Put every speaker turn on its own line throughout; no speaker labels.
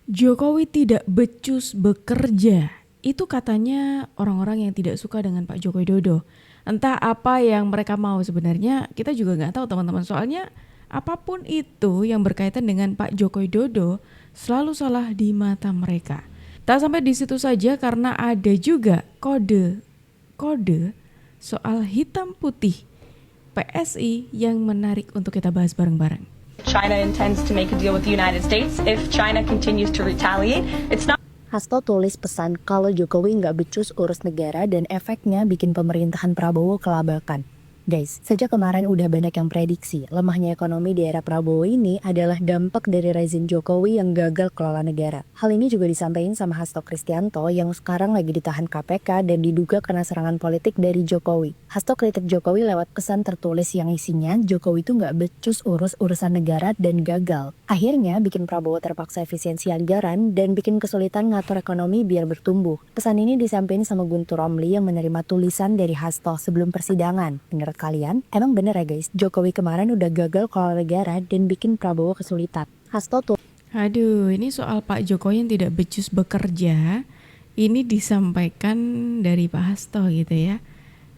Jokowi tidak becus bekerja. Itu katanya orang-orang yang tidak suka dengan Pak Joko Widodo. Entah apa yang mereka mau sebenarnya, kita juga nggak tahu teman-teman. Soalnya apapun itu yang berkaitan dengan Pak Joko Widodo selalu salah di mata mereka. Tak sampai di situ saja karena ada juga kode soal hitam putih PSI yang menarik untuk kita bahas bareng-bareng.
China intends to make a deal with the United States if China continues to retaliate. It's not.
Hasto tulis pesan kalau Jokowi nggak becus urus negara dan efeknya bikin pemerintahan Prabowo kelabakan. Guys, sejak kemarin udah banyak yang prediksi lemahnya ekonomi di era Prabowo ini adalah dampak dari rezim Jokowi yang gagal kelola negara. Hal ini juga disampaikan sama Hasto Kristianto yang sekarang lagi ditahan KPK dan diduga kena serangan politik dari Jokowi. Hasto kritik Jokowi lewat pesan tertulis yang isinya Jokowi itu nggak becus urus urusan negara dan gagal. Akhirnya bikin Prabowo terpaksa efisiensi anggaran dan bikin kesulitan ngatur ekonomi biar bertumbuh. Pesan ini disampaikan sama Guntur Romli yang menerima tulisan dari Hasto sebelum persidangan. Menurut kalian, emang bener ya guys, Jokowi kemarin udah gagal kelola negara dan bikin Prabowo kesulitan. Hasto tuh.
Aduh, ini soal Pak Jokowi yang tidak becus bekerja, ini disampaikan dari Pak Hasto gitu ya.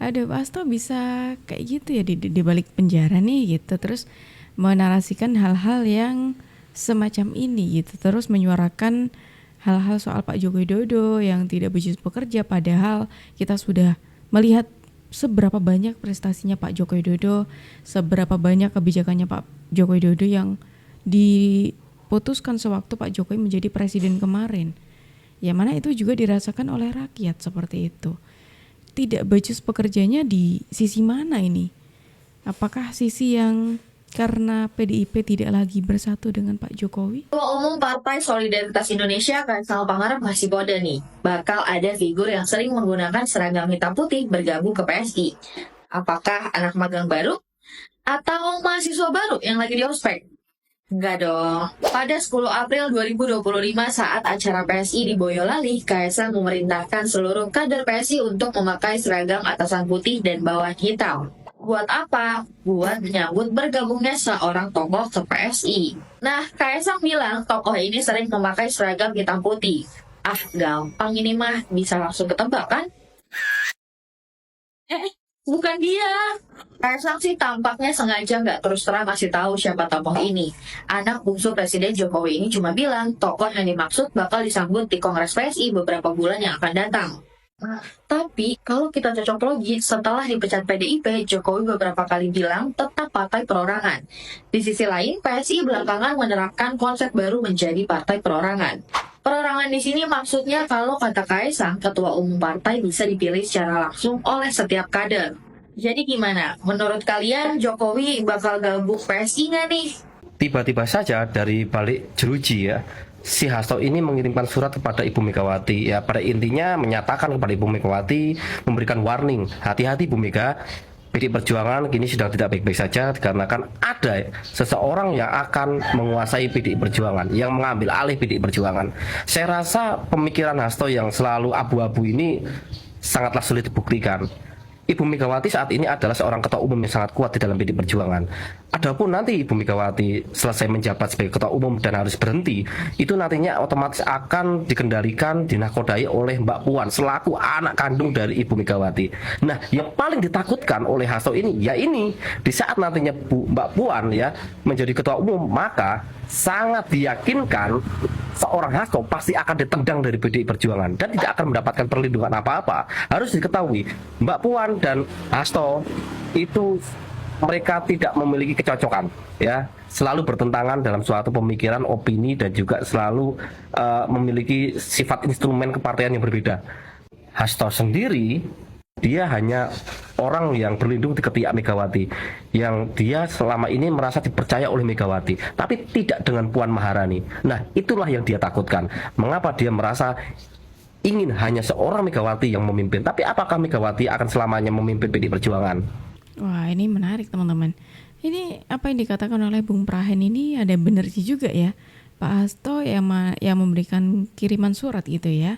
Aduh, Pak Hasto bisa kayak gitu ya di balik penjara nih gitu, terus menarasikan hal-hal yang semacam ini gitu, terus menyuarakan hal-hal soal Pak Joko Widodo yang tidak becus bekerja, padahal kita sudah melihat seberapa banyak prestasinya Pak Joko Widodo, seberapa banyak kebijakannya Pak Joko Widodo yang diputuskan sewaktu Pak Jokowi menjadi presiden kemarin. Ya mana itu juga dirasakan oleh rakyat seperti itu. Tidak becus pekerjanya di sisi mana ini? Apakah sisi yang karena PDIP tidak lagi bersatu dengan Pak Jokowi?
Ketua Umum Partai Solidaritas Indonesia Kaisang Pangarep masih kode nih, bakal ada figur yang sering menggunakan seragam hitam putih bergabung ke PSI. Apakah anak magang baru? Atau mahasiswa baru yang lagi di ospek? Enggak dong. Pada 10 April 2025 saat acara PSI di Boyolali, Kaisang memerintahkan seluruh kader PSI untuk memakai seragam atasan putih dan bawahan hitam. Buat apa? Buat menyambut bergabungnya seorang tokoh ke PSI. Nah, Kaisang bilang tokoh ini sering memakai seragam hitam putih. Ah, gampang ini mah, bisa langsung ketebak kan? Bukan dia. Kaisang sih tampaknya sengaja nggak terus terang kasih tahu siapa tokoh ini. Anak bungsu Presiden Jokowi ini cuma bilang tokoh yang dimaksud bakal disambut di Kongres PSI beberapa bulan yang akan datang. Tapi kalau kita cocok logi, setelah dipecat PDIP, Jokowi beberapa kali bilang tetap partai perorangan. Di sisi lain, PSI belakangan menerapkan konsep baru menjadi partai perorangan. Perorangan di sini maksudnya kalau kata Kaisang, ketua umum partai bisa dipilih secara langsung oleh setiap kader. Jadi gimana? Menurut kalian Jokowi bakal gabung PSI nggak nih?
Tiba-tiba saja dari balik jeruji ya, si Hasto ini mengirimkan surat kepada Ibu Megawati. Ya, pada intinya menyatakan kepada Ibu Megawati, memberikan warning, hati-hati Bu Mega, PDI Perjuangan kini sedang tidak baik-baik saja dikarenakan ada seseorang yang akan menguasai PDI Perjuangan, yang mengambil alih PDI Perjuangan. Saya rasa pemikiran Hasto yang selalu abu-abu ini sangatlah sulit dibuktikan. Ibu Megawati saat ini adalah seorang ketua umum yang sangat kuat di dalam PDI Perjuangan. Adapun nanti Ibu Megawati selesai menjabat sebagai ketua umum dan harus berhenti, itu nantinya otomatis akan dikendalikan, dinakodai oleh Mbak Puan selaku anak kandung dari Ibu Megawati. Nah, yang paling ditakutkan oleh Hasto ini, ya ini di saat nantinya Mbak Puan ya menjadi ketua umum, maka sangat diyakinkan seorang Hasto pasti akan ditendang dari PDI Perjuangan dan tidak akan mendapatkan perlindungan apa-apa. Harus diketahui, Mbak Puan dan Hasto itu mereka tidak memiliki kecocokan, ya, selalu bertentangan dalam suatu pemikiran, opini, dan juga selalu memiliki sifat instrumen kepartaian yang berbeda. Hasto sendiri, dia hanya orang yang berlindung di ketiak Megawati, yang dia selama ini merasa dipercaya oleh Megawati, tapi tidak dengan Puan Maharani. Nah, itulah yang dia takutkan. Mengapa dia merasa ingin hanya seorang Megawati yang memimpin, tapi apakah Megawati akan selamanya memimpin PDI Perjuangan?
Wah, ini menarik teman-teman. Ini apa yang dikatakan oleh Bung Prahen ini ada benernya juga ya. Pak Hasto yang memberikan kiriman surat gitu ya,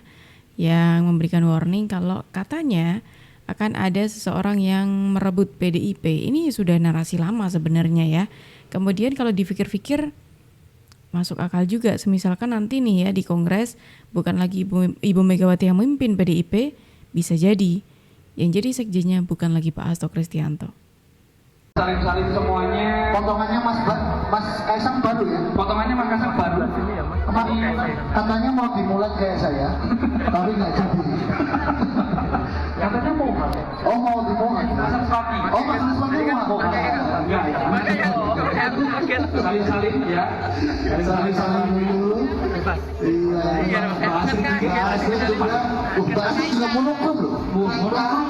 yang memberikan warning kalau katanya akan ada seseorang yang merebut PDIP. Ini sudah narasi lama sebenarnya ya. Kemudian kalau dipikir-pikir, masuk akal juga. Semisalkan nanti nih ya di Kongres bukan lagi Ibu Megawati yang memimpin PDIP, bisa jadi yang jadi sekjennya bukan lagi Pak Hasto Kristianto.
Salin-salin semuanya.
Potongannya Mas Kaisang baru ya?
Potongannya Mas Kaisang baru.
Katanya mau dimulai kayak saya, tapi nggak jadi.
Katanya mau.
Oh mau dimulai.
Masang sepati.
Oh masang sepati mau.
Enggak. Salin-salin ya.
Saling dulu. Iya. Bahasa juga monokrom loh.
Monokrom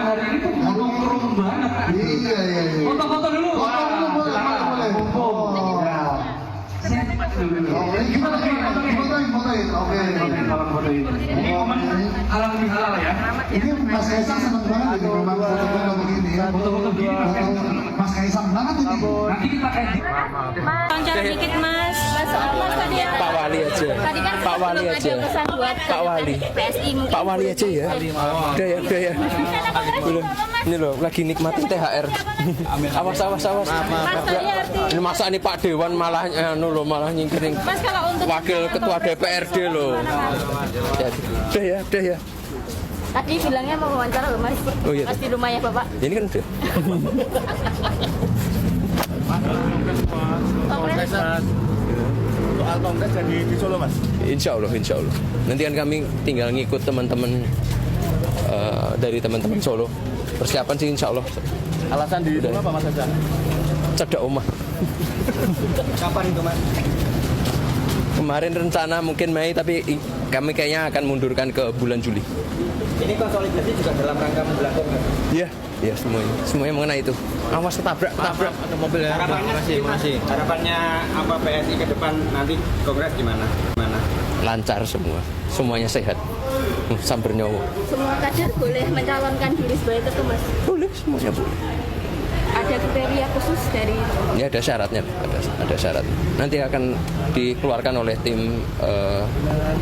hari ini tuh monokrom banget.
Iya.
Foto-foto dulu.
Boleh. Fotoin. Oke.
Ini momen halal bihalal ya.
Ini Mas Kaisang seneng banget ini memang foto-foto begini ya.
Foto-foto begini.
Mas Kaisang banget ini.
Nanti kita edit.
Wawancara dikit mas, soal mas tadi ya.
Pak Wali aja.
Tadi kan
Pak Wali
belum
aja.
ada pesan buat
Pak Wali.
PSI mungkin.
Pak Wali aja ya. Udah ya. Belum. Ini loh lagi nikmatin THR. Awas.
Mas tadi arti.
Ini masa nih Pak Dewan malah malah nyingkirin
Mas kalau untuk
wakil ketua DPRD loh. Udah ya.
tadi bilangnya mau wawancara loh mas.
Oh, iya.
Mas di rumahnya bapak.
Ini kan udah.
Kongres.
Soal kongres jadi di Solo Mas.
Insya Allah. Nanti kan kami tinggal ngikut teman-teman dari teman-teman Solo. Persiapan sih insya Allah.
Alasan di rumah apa Mas Hasan?
Cedak omah.
Kapan itu Mas?
Kemarin rencana mungkin Mei, tapi kami kayaknya akan mundurkan ke bulan Juli.
Ini konsolidasi juga dalam rangka menjelang kongres.
Iya semuanya mengenai itu. Awas tabrak atau mobil ya.
Harapannya apa PSI ke depan nanti kongres gimana?
Lancar semuanya sehat. Sambar nyawa.
Semua kader boleh mencalonkan diri sebagai ketua mas.
Boleh, semuanya boleh.
Ada kriteria khusus dari.
Ya ada syaratnya, ada syarat. Nanti akan dikeluarkan oleh tim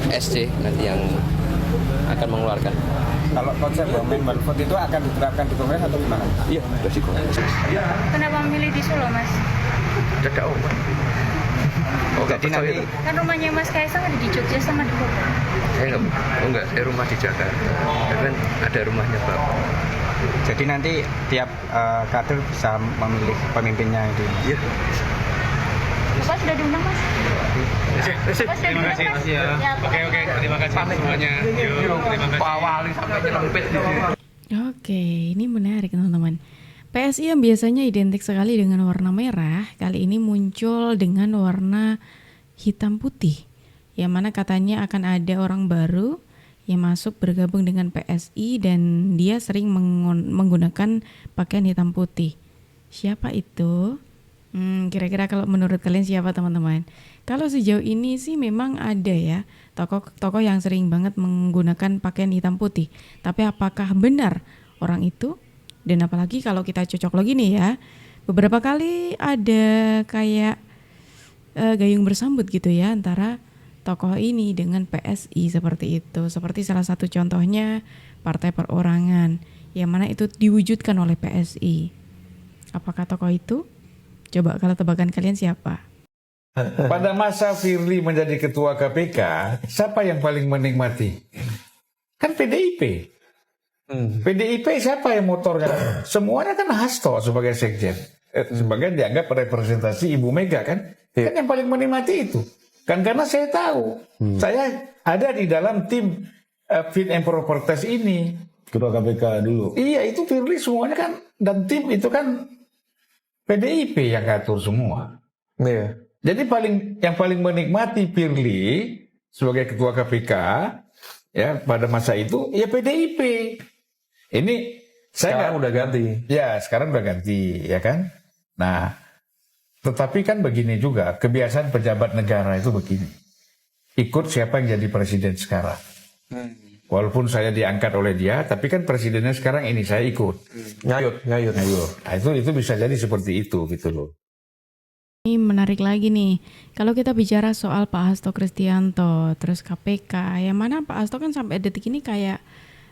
SC nanti yang akan mengeluarkan.
Kalau konsep women one vote itu akan diterapkan di kongres atau gimana?
Iya, sudah di kongres.
Kenapa memilih di Solo mas?
Cedak omah.
Jadi nanti
Kan rumahnya mas Kaisang ada di Jogja sama di Bogor.
Saya enggak, saya rumah di Jakarta. Kan ada rumahnya Bapak.
jadi nanti tiap kader bisa memilih pemimpinnya itu.
Iya.
Bapak sudah diundang mas?
Terima kasih Mas ya. Oke, terima kasih semuanya. Terima kasih.
Pak Wali sampai nyelempit.
Oke, ini menarik teman-teman. PSI yang biasanya identik sekali dengan warna merah, kali ini muncul dengan warna hitam putih. Yang mana katanya akan ada orang baru yang masuk bergabung dengan PSI dan dia sering menggunakan pakaian hitam putih. Siapa itu? Kira-kira kalau menurut kalian siapa teman-teman? Kalau sejauh ini sih memang ada ya tokoh yang sering banget menggunakan pakaian hitam putih. Tapi apakah benar orang itu? Dan apalagi kalau kita cocok lagi nih ya, beberapa kali ada kayak gayung bersambut gitu ya antara tokoh ini dengan PSI seperti itu. Seperti salah satu contohnya Partai Perorangan yang mana itu diwujudkan oleh PSI. Apakah tokoh itu? Coba kalau tebakan kalian siapa?
Pada masa Firly menjadi ketua KPK, siapa yang paling menikmati? Kan PDIP. PDIP siapa yang motornya? Semuanya kan Hasto sebagai sekjen. Sebagai dianggap representasi Ibu Mega kan? Kan yang paling menikmati itu. Kan karena saya tahu. Saya ada di dalam tim fit and proper test ini.
Ketua KPK dulu.
Iya itu Firly semuanya kan. Dan tim itu kan PDIP yang ngatur semua.
Iya.
Jadi yang paling menikmati Firly sebagai ketua KPK ya pada masa itu ya PDIP. Ini saya
udah ganti.
Ya sekarang udah ganti ya kan. Nah tetapi kan begini juga kebiasaan pejabat negara itu begini. Ikut siapa yang jadi presiden sekarang. Walaupun saya diangkat oleh dia, tapi kan presidennya sekarang ini saya ikut.
Ngayut.
Nah, itu bisa jadi seperti itu gitu loh.
Ini menarik lagi nih, kalau kita bicara soal Pak Hasto Kristianto, terus KPK, yang mana Pak Hasto kan sampai detik ini kayak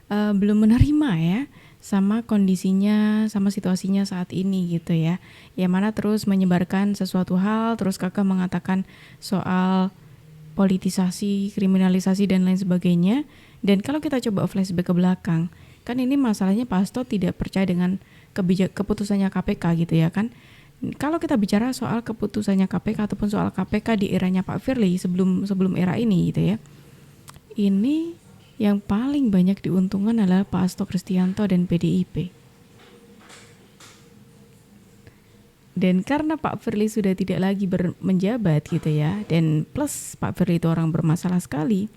belum menerima ya, sama kondisinya, sama situasinya saat ini gitu ya. Yang mana terus menyebarkan sesuatu hal, terus kakak mengatakan soal politisasi, kriminalisasi dan lain sebagainya. Dan kalau kita coba flashback ke belakang, kan ini masalahnya Pak Hasto tidak percaya dengan keputusannya KPK gitu ya kan. Kalau kita bicara soal keputusannya KPK ataupun soal KPK di eranya Pak Firly sebelum era ini gitu ya. Ini yang paling banyak diuntungkan adalah Pak Hasto Kristianto dan PDIP. Dan karena Pak Firly sudah tidak lagi menjabat gitu ya, dan plus Pak Firly itu orang bermasalah sekali,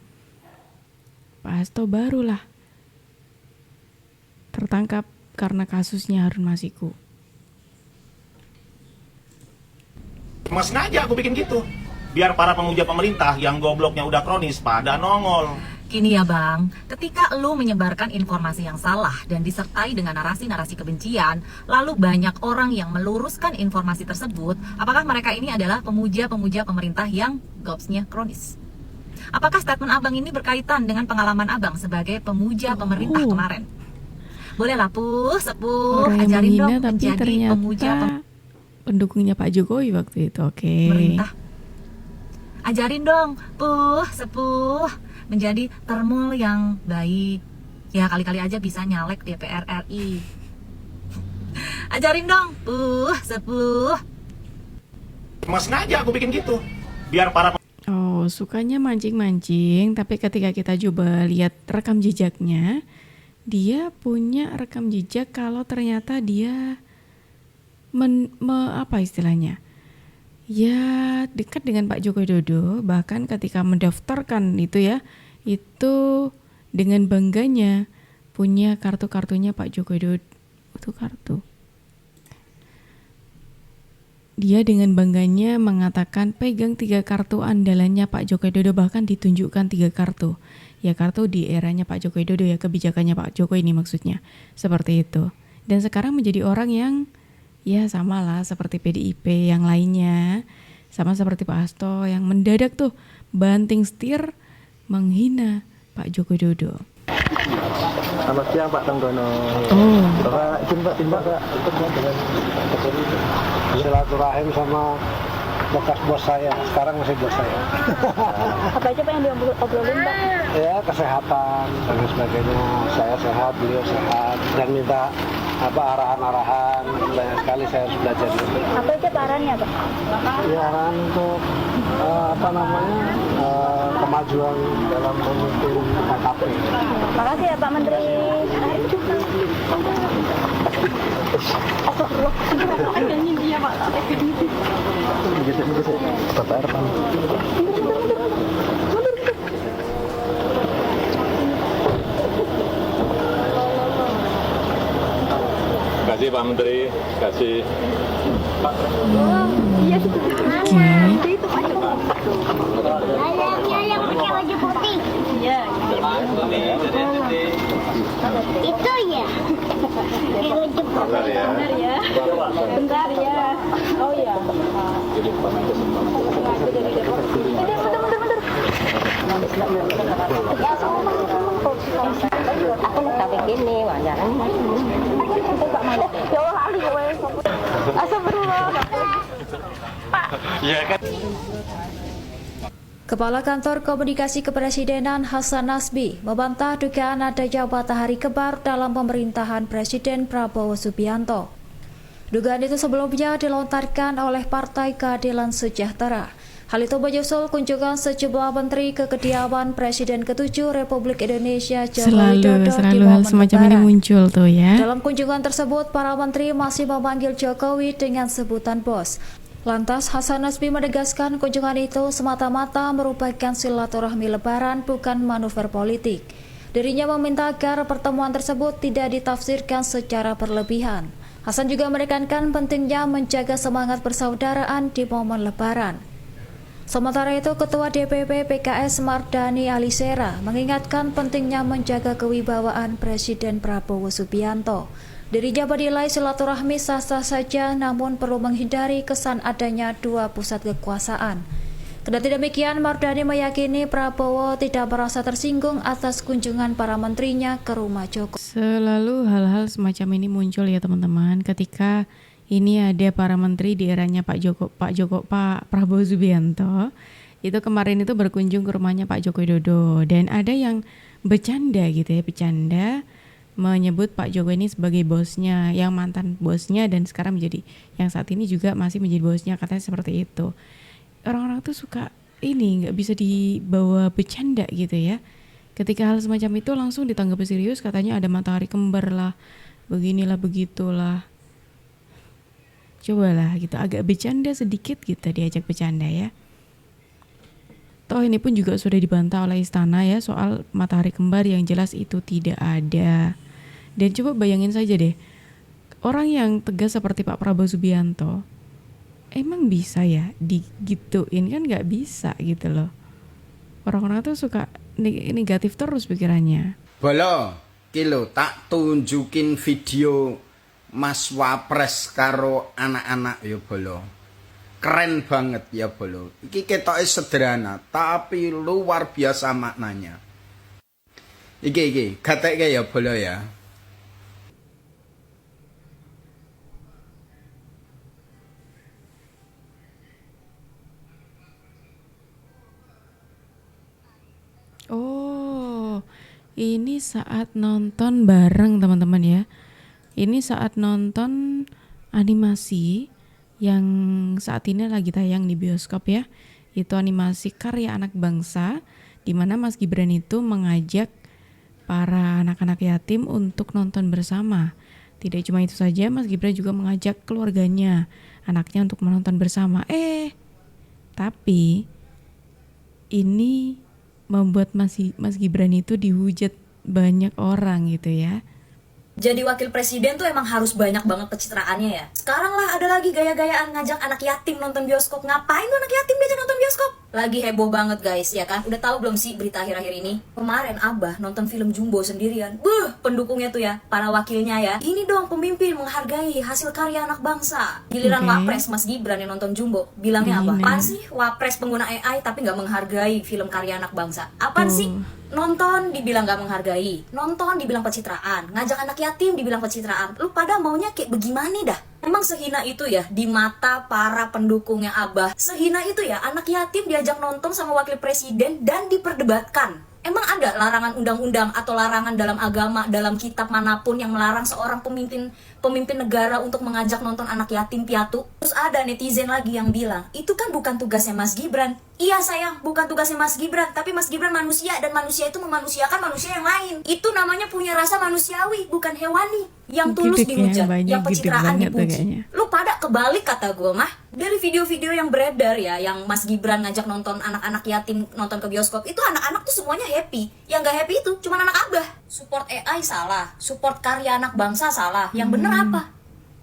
Pak Hasto barulah tertangkap karena kasusnya Harun Masiku.
Mas sengaja aku bikin gitu, biar para pemuja pemerintah yang gobloknya udah kronis pada nongol.
Gini ya Bang, ketika lu menyebarkan informasi yang salah dan disertai dengan narasi-narasi kebencian, lalu banyak orang yang meluruskan informasi tersebut, apakah mereka ini adalah pemuja-pemuja pemerintah yang gobsnya kronis? Apakah statement Abang ini berkaitan dengan pengalaman Abang sebagai pemuja pemerintah kemarin? Bolehlah sepuh,
orang yang
ajarin
menghina
dong
tapi
menjadi
ternyata
pemuja
pendukungnya Pak Jokowi waktu itu. Oke.
Pemerintah. Ajarin dong, sepuh menjadi termul yang baik. Ya kali-kali aja bisa nyalek DPR RI. Ajarin dong, sepuh.
Mas sengaja aku bikin gitu, biar para
Sukanya mancing-mancing, tapi ketika kita coba lihat rekam jejaknya, dia punya rekam jejak kalau ternyata dia apa istilahnya? Ya dekat dengan Pak Joko Widodo, bahkan ketika mendaftarkan itu ya, itu dengan bangganya punya kartu-kartunya Pak Joko Widodo, itu kartu. Dia dengan bangganya mengatakan pegang 3 kartu andalannya Pak Joko Widodo, bahkan ditunjukkan 3 kartu. Ya kartu di eranya Pak Joko Widodo ya, kebijakannya Pak Joko ini maksudnya. Seperti itu. Dan sekarang menjadi orang yang ya sama lah seperti PDIP yang lainnya, sama seperti Pak Hasto yang mendadak tuh banting setir menghina Pak Joko Widodo.
Selamat siang Pak Tenggono. Bapak izin Pak tindak dengan silaturahim sama bekas bos saya, sekarang masih bos saya.
Apa aja Pak yang diobrolin Pak?
Ya kesehatan dan sebagainya. Saya sehat, beliau sehat, dan minta arahan-arahan. Banyak sekali saya harus belajar.
Apa aja Pak arahannya Pak?
Ya arahan untuk kemajuan dalam memimpin KKP.
Makasih ya Pak Menteri.
Terima kasih Pak Menteri, terima kasih.
Iya itu Pak yang pakai baju putih. Iya. Itu ya. Bentar ya. Bentar ya. Oh ya. Aku mau sampai gini, wajaran. Ya Allah, Ali gue. Astagfirullah. Pak.
Iya kan.
Kepala Kantor Komunikasi Kepresidenan Hasan Nasbi membantah dugaan adanya matahari kembar dalam pemerintahan Presiden Prabowo Subianto. Dugaan itu sebelumnya dilontarkan oleh Partai Keadilan Sejahtera. Hal itu menyusul kunjungan sejumlah menteri ke kediaman Presiden ke-7 Republik Indonesia Joko Widodo di momen
semacam ini
Lebaran.
muncul tuh ya.
Dalam kunjungan tersebut, para menteri masih memanggil Jokowi dengan sebutan bos. Lantas Hasan Nasbi menegaskan kunjungan itu semata-mata merupakan silaturahmi Lebaran, bukan manuver politik. Dirinya meminta agar pertemuan tersebut tidak ditafsirkan secara berlebihan. Hasan juga menekankan pentingnya menjaga semangat persaudaraan di momen Lebaran. Sementara itu, Ketua DPP PKS Mardani Alisera mengingatkan pentingnya menjaga kewibawaan Presiden Prabowo Subianto. Dirinya menilai silaturahmi sah-sah saja, namun perlu menghindari kesan adanya dua pusat kekuasaan. Kendati demikian, Mardhani meyakini Prabowo tidak merasa tersinggung atas kunjungan para menterinya ke rumah Jokowi.
Selalu hal-hal semacam ini muncul ya teman-teman ketika ini ada para menteri di eranya Pak Prabowo Subianto. Itu kemarin itu berkunjung ke rumahnya Pak Joko Widodo dan ada yang bercanda gitu ya, bercanda menyebut Pak Jokowi ini sebagai bosnya, yang mantan bosnya dan sekarang menjadi yang saat ini juga masih menjadi bosnya, katanya seperti itu. Orang-orang tuh suka ini nggak bisa dibawa bercanda gitu ya. Ketika hal semacam itu langsung ditanggapi serius, katanya ada matahari kembar lah, beginilah begitulah. Cobalah gitu agak bercanda sedikit gitu, diajak bercanda ya. Toh ini pun juga sudah dibantah oleh istana ya soal matahari kembar, yang jelas itu tidak ada. Dan coba bayangin saja deh, orang yang tegas seperti Pak Prabowo Subianto emang bisa ya digituin? Kan nggak bisa gitu loh. Orang-orang tuh suka negatif terus pikirannya.
Bolo, kilo tak tunjukin video Mas Wapres karo anak-anak ya bolo. Keren banget ya bolo. Iki ketoknya sederhana tapi luar biasa maknanya. Iki gatek ya bolo ya.
Oh, ini saat nonton bareng teman-teman ya. Ini saat nonton animasi yang saat ini lagi tayang di bioskop ya. Itu animasi karya anak bangsa, di mana Mas Gibran itu mengajak para anak-anak yatim untuk nonton bersama. Tidak cuma itu saja, Mas Gibran juga mengajak keluarganya, anaknya untuk menonton bersama. Tapi ini membuat Mas Gibran itu dihujat banyak orang gitu ya.
Jadi wakil presiden tuh emang harus banyak banget pencitraannya ya. Sekarang lah ada lagi gaya-gayaan ngajak anak yatim nonton bioskop. Ngapain tuh anak yatim diajak nonton bioskop? Lagi heboh banget guys, ya kan? Udah tahu belum sih berita akhir-akhir ini? Kemarin Abah nonton film Jumbo sendirian. Pendukungnya tuh ya, para wakilnya ya. Ini dong pemimpin menghargai hasil karya anak bangsa. Giliran Wapres Mas Gibran yang nonton Jumbo, bilangnya apa? Apaan sih Wapres pengguna AI tapi nggak menghargai film karya anak bangsa? Apaan sih? Nonton dibilang gak menghargai, nonton dibilang pencitraan, ngajak anak yatim dibilang pencitraan. Lu pada maunya kayak bagaimana dah? Emang sehina itu ya di mata para pendukungnya Abah? Sehina itu ya anak yatim diajak nonton sama wakil presiden dan diperdebatkan? Emang ada larangan undang-undang atau larangan dalam agama, dalam kitab manapun yang melarang seorang pemimpin negara untuk mengajak nonton anak yatim piatu? Terus ada netizen lagi yang bilang, itu kan bukan tugasnya Mas Gibran. Iya sayang, bukan tugasnya Mas Gibran, tapi Mas Gibran manusia dan manusia itu memanusiakan manusia yang lain. Itu namanya punya rasa manusiawi, bukan hewani. Yang tulus dihujat, yang pencitraan dipuji. Lu pada kebalik kata gue mah. Dari video-video yang beredar ya, yang Mas Gibran ngajak nonton anak-anak yatim nonton ke bioskop, itu anak-anak tuh semuanya happy. Yang gak happy itu cuma anak Abah. Support AI salah, support karya anak bangsa salah. Yang bener apa?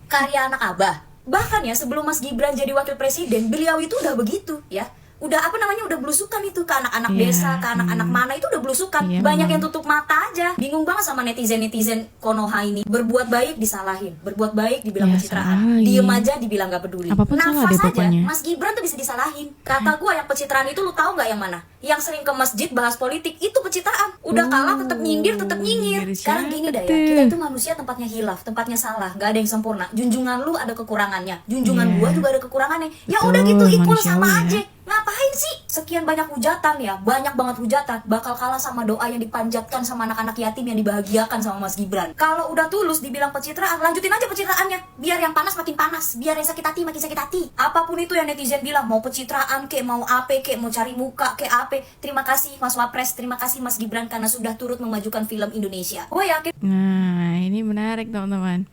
Karya anak Abah. Bahkan ya sebelum Mas Gibran jadi wakil presiden, beliau itu udah begitu ya. Udah udah belusukan itu ke anak-anak desa, ke anak-anak mana itu udah belusukan. Banyak yang tutup mata aja. Bingung banget sama netizen Konoha ini. Berbuat baik disalahin, berbuat baik dibilang pencitraan, diem aja dibilang gak peduli. Nafas aja Mas Gibran tuh bisa disalahin. Kata gua yang pencitraan itu lu tahu gak yang mana? Yang sering ke masjid bahas politik itu pencitraan. Udah kalah tetap nyindir, tetap nyinyir. Sekarang gini dah ya, kita itu manusia tempatnya hilaf, tempatnya salah, gak ada yang sempurna. Junjungan lu ada kekurangannya, junjungan gua juga ada kekurangannya. Ya udah gitu, equal sama aja. Ngapain sih? Sekian banyak hujatan ya, banyak banget hujatan. Bakal kalah sama doa yang dipanjatkan sama anak-anak yatim yang dibahagiakan sama Mas Gibran. Kalau udah tulus dibilang pencitraan, lanjutin aja pencitraannya. Biar yang panas makin panas, biar yang sakit hati makin sakit hati. Apapun itu yang netizen bilang, mau pencitraan kek, mau apa kek, mau cari muka kek apa. Terima kasih Mas Wapres, terima kasih Mas Gibran karena sudah turut memajukan film Indonesia. Gue yakin.
Nah, ini menarik teman-teman.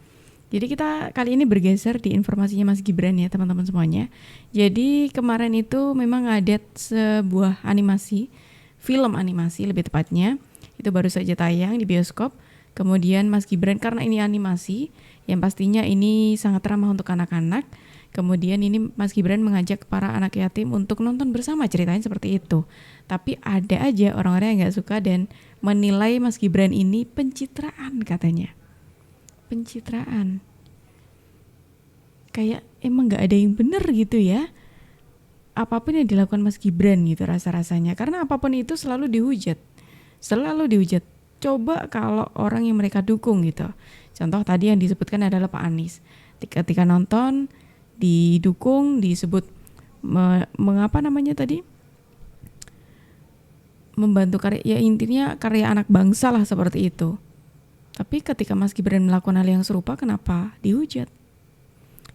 Jadi kita kali ini bergeser di informasinya Mas Gibran ya teman-teman semuanya. Jadi kemarin itu memang ada sebuah animasi, film animasi lebih tepatnya, itu baru saja tayang di bioskop. Kemudian Mas Gibran, karena ini animasi, yang pastinya ini sangat ramah untuk anak-anak. Kemudian ini Mas Gibran mengajak para anak yatim untuk nonton bersama, ceritanya seperti itu. Tapi ada aja orang-orang yang gak suka dan menilai Mas Gibran ini pencitraan katanya. Pencitraan. Kayak emang gak ada yang bener gitu ya. apapun yang dilakukan Mas Gibran gitu rasa-rasanya, karena apapun itu selalu dihujat. Coba kalau orang yang mereka dukung gitu. Contoh tadi yang disebutkan adalah Pak Anies. Ketika nonton didukung, disebut mengapa namanya tadi? Membantu karya, ya intinya karya anak bangsa lah seperti itu. Tapi ketika Mas Gibran melakukan hal yang serupa, kenapa dihujat?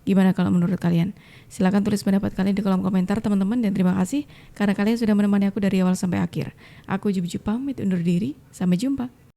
Gimana kalau menurut kalian? Silakan tulis pendapat kalian di kolom komentar teman-teman, dan terima kasih karena kalian sudah menemani aku dari awal sampai akhir. Aku Juju pamit undur diri, sampai jumpa.